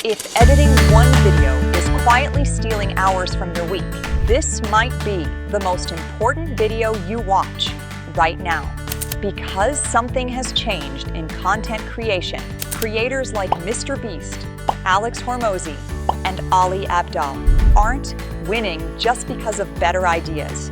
If editing one video is quietly stealing hours from your week, this might be the most important video you watch right now. Because something has changed in content creation, creators like Mr. Beast, Alex Hormozi, and Ali Abdaal aren't winning just because of better ideas.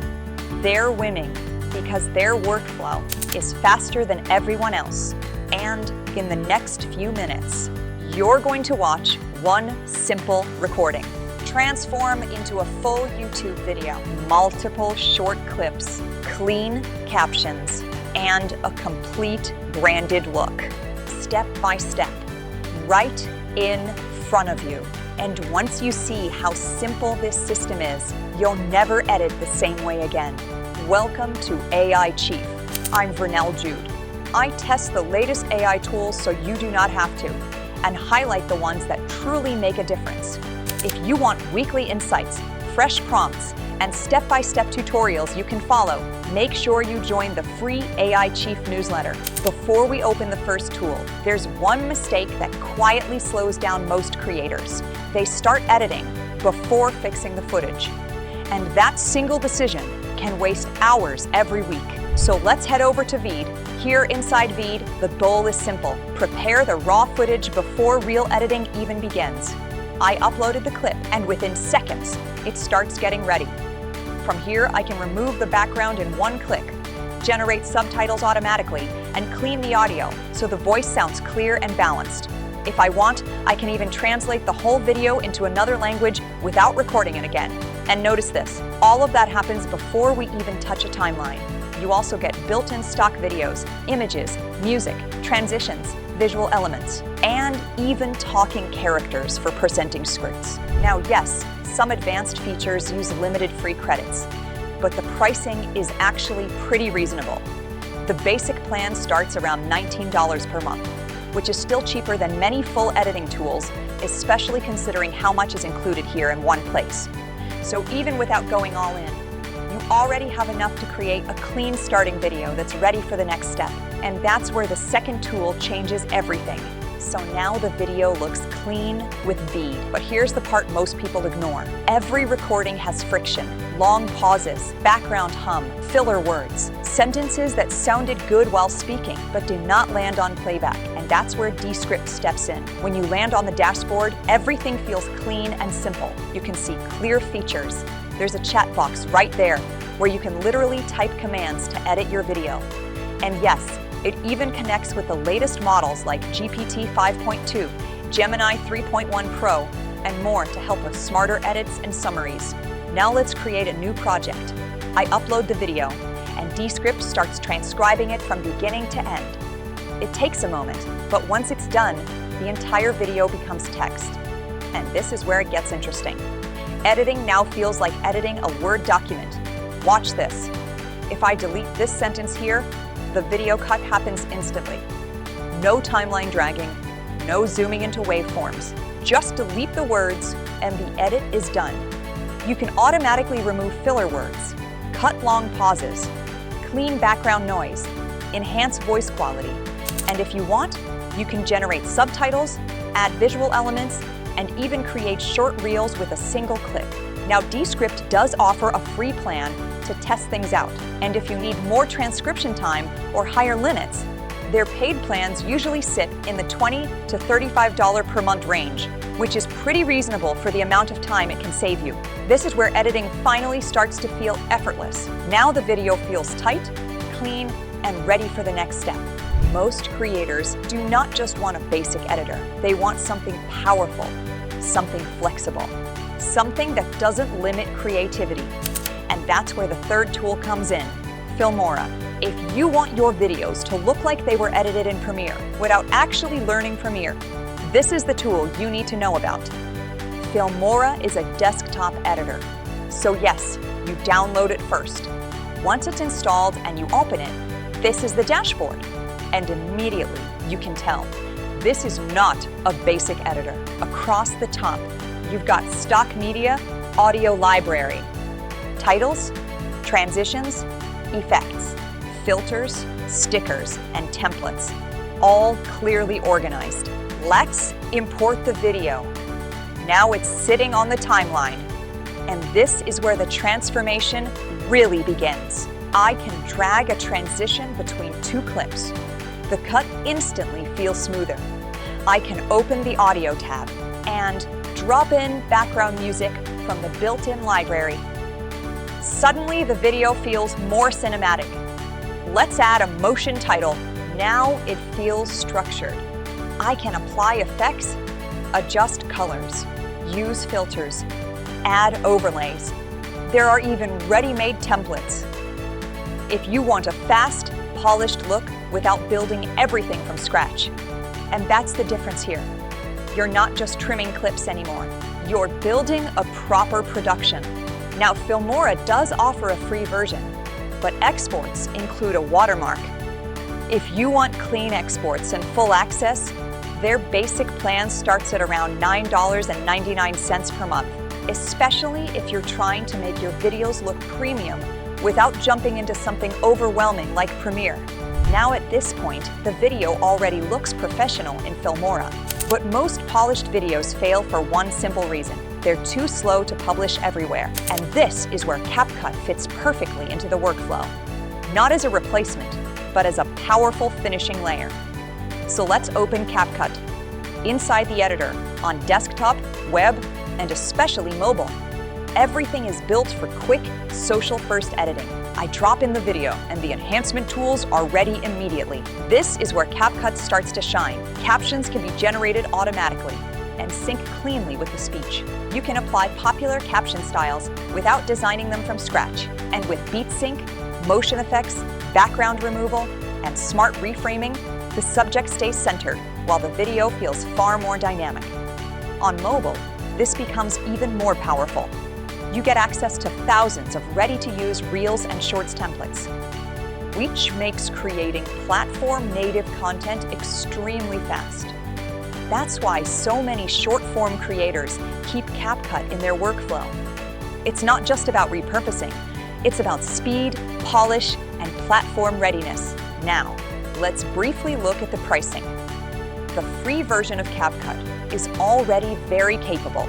They're winning because their workflow is faster than everyone else. And in the next few minutes, you're going to watch one simple recording transform into a full YouTube video, multiple short clips, clean captions, and a complete branded look, step by step, right in front of you. And once you see how simple this system is, you'll never edit the same way again. Welcome to AIChief. I'm Vernell Jude. I test the latest AI tools so you do not have to, and highlight the ones that truly make a difference. If you want weekly insights, fresh prompts, and step-by-step tutorials you can follow, make sure you join the free AIChief newsletter. Before we open the first tool, there's one mistake that quietly slows down most creators. They start editing before fixing the footage. And that single decision can waste hours every week. So let's head over to VEED. Here inside VEED, the goal is simple. Prepare the raw footage before real editing even begins. I uploaded the clip, and within seconds, it starts getting ready. From here, I can remove the background in one click, generate subtitles automatically, and clean the audio so the voice sounds clear and balanced. If I want, I can even translate the whole video into another language without recording it again. And notice this, all of that happens before we even touch a timeline. You also get built-in stock videos, images, music, transitions, visual elements, and even talking characters for presenting scripts. Now, yes, some advanced features use limited free credits, but the pricing is actually pretty reasonable. The basic plan starts around $19 per month, which is still cheaper than many full editing tools, especially considering how much is included here in one place. So even without going all in, you already have enough to create a clean starting video that's ready for the next step. And that's where the second tool changes everything. So now the video looks clean with VEED. But here's the part most people ignore. Every recording has friction, long pauses, background hum, filler words, sentences that sounded good while speaking, but do not land on playback. And that's where Descript steps in. When you land on the dashboard, everything feels clean and simple. You can see clear features. There's a chat box right there where you can literally type commands to edit your video. And yes, it even connects with the latest models like GPT 5.2, Gemini 3.1 Pro, and more to help with smarter edits and summaries. Now let's create a new project. I upload the video, and Descript starts transcribing it from beginning to end. It takes a moment, but once it's done, the entire video becomes text. And this is where it gets interesting. Editing now feels like editing a Word document. Watch this. If I delete this sentence here, the video cut happens instantly. No timeline dragging, no zooming into waveforms. Just delete the words and the edit is done. You can automatically remove filler words, cut long pauses, clean background noise, enhance voice quality. And if you want, you can generate subtitles, add visual elements, and even create short reels with a single click. Now, Descript does offer a free plan to test things out. And if you need more transcription time or higher limits, their paid plans usually sit in the $20 to $35 per month range, which is pretty reasonable for the amount of time it can save you. This is where editing finally starts to feel effortless. Now the video feels tight, clean, and ready for the next step. Most creators do not just want a basic editor. They want something powerful, something flexible, something that doesn't limit creativity. And that's where the third tool comes in, Filmora. If you want your videos to look like they were edited in Premiere without actually learning Premiere, this is the tool you need to know about. Filmora is a desktop editor. So yes, you download it first. Once it's installed and you open it, this is the dashboard. And immediately you can tell, this is not a basic editor. Across the top, you've got stock media, audio library, titles, transitions, effects, filters, stickers, and templates, all clearly organized. Let's import the video. Now it's sitting on the timeline. And this is where the transformation really begins. I can drag a transition between two clips. The cut instantly feels smoother. I can open the audio tab and drop in background music from the built-in library. Suddenly, the video feels more cinematic. Let's add a motion title. Now it feels structured. I can apply effects, adjust colors, use filters, add overlays. There are even ready-made templates. If you want a fast, polished look without building everything from scratch. And that's the difference here. You're not just trimming clips anymore. You're building a proper production. Now, Filmora does offer a free version, but exports include a watermark. If you want clean exports and full access, their basic plan starts at around $9.99 per month, especially if you're trying to make your videos look premium without jumping into something overwhelming like Premiere. Now at this point, the video already looks professional in Filmora. But most polished videos fail for one simple reason. They're too slow to publish everywhere. And this is where CapCut fits perfectly into the workflow. Not as a replacement, but as a powerful finishing layer. So let's open CapCut. Inside the editor, on desktop, web, and especially mobile, everything is built for quick, social-first editing. I drop in the video, and the enhancement tools are ready immediately. This is where CapCut starts to shine. Captions can be generated automatically and sync cleanly with the speech. You can apply popular caption styles without designing them from scratch. And with beat sync, motion effects, background removal, and smart reframing, the subject stays centered while the video feels far more dynamic. On mobile, this becomes even more powerful. You get access to thousands of ready-to-use Reels and Shorts templates, which makes creating platform-native content extremely fast. That's why so many short-form creators keep CapCut in their workflow. It's not just about repurposing, it's about speed, polish, and platform readiness. Now, let's briefly look at the pricing. The free version of CapCut is already very capable.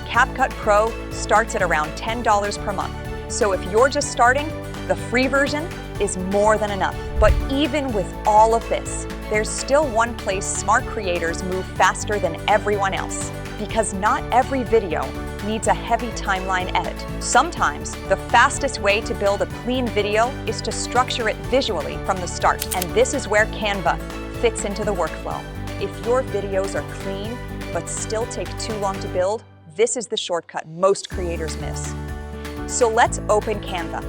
CapCut Pro starts at around $10 per month. So if you're just starting, the free version is more than enough. But even with all of this, there's still one place smart creators move faster than everyone else. Because not every video needs a heavy timeline edit. Sometimes, the fastest way to build a clean video is to structure it visually from the start. And this is where Canva fits into the workflow. If your videos are clean, but still take too long to build, this is the shortcut most creators miss. So let's open Canva.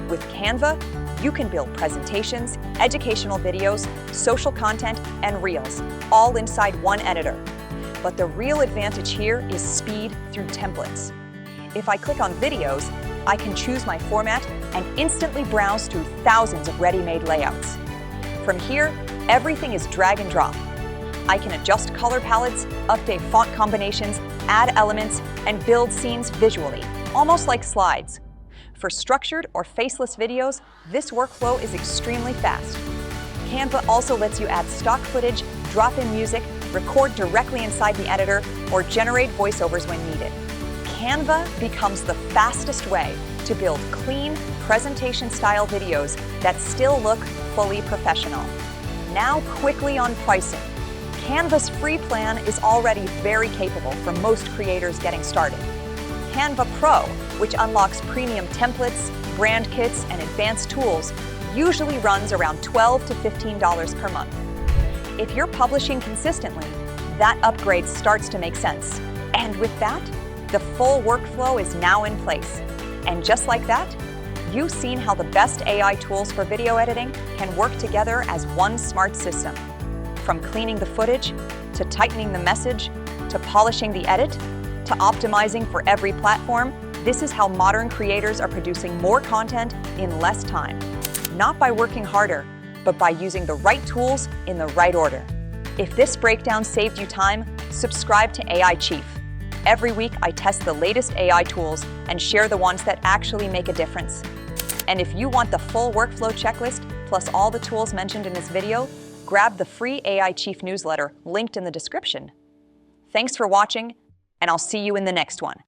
With Canva, you can build presentations, educational videos, social content, and Reels, all inside one editor. But the real advantage here is speed through templates. If I click on videos, I can choose my format and instantly browse through thousands of ready-made layouts. From here, everything is drag and drop. I can adjust color palettes, update font combinations, add elements, and build scenes visually, almost like slides. For structured or faceless videos, this workflow is extremely fast. Canva also lets you add stock footage, drop in music, record directly inside the editor, or generate voiceovers when needed. Canva becomes the fastest way to build clean, presentation-style videos that still look fully professional. Now quickly on pricing. Canva's free plan is already very capable for most creators getting started. Canva Pro, which unlocks premium templates, brand kits, and advanced tools, usually runs around $12 to $15 per month. If you're publishing consistently, that upgrade starts to make sense. And with that, the full workflow is now in place. And just like that, you've seen how the best AI tools for video editing can work together as one smart system. From cleaning the footage, to tightening the message, to polishing the edit, to optimizing for every platform, this is how modern creators are producing more content in less time. Not by working harder, but by using the right tools in the right order. If this breakdown saved you time, subscribe to AIChief. Every week, I test the latest AI tools and share the ones that actually make a difference. And if you want the full workflow checklist, plus all the tools mentioned in this video, grab the free AIChief newsletter linked in the description. Thanks for watching. and I'll see you in the next one.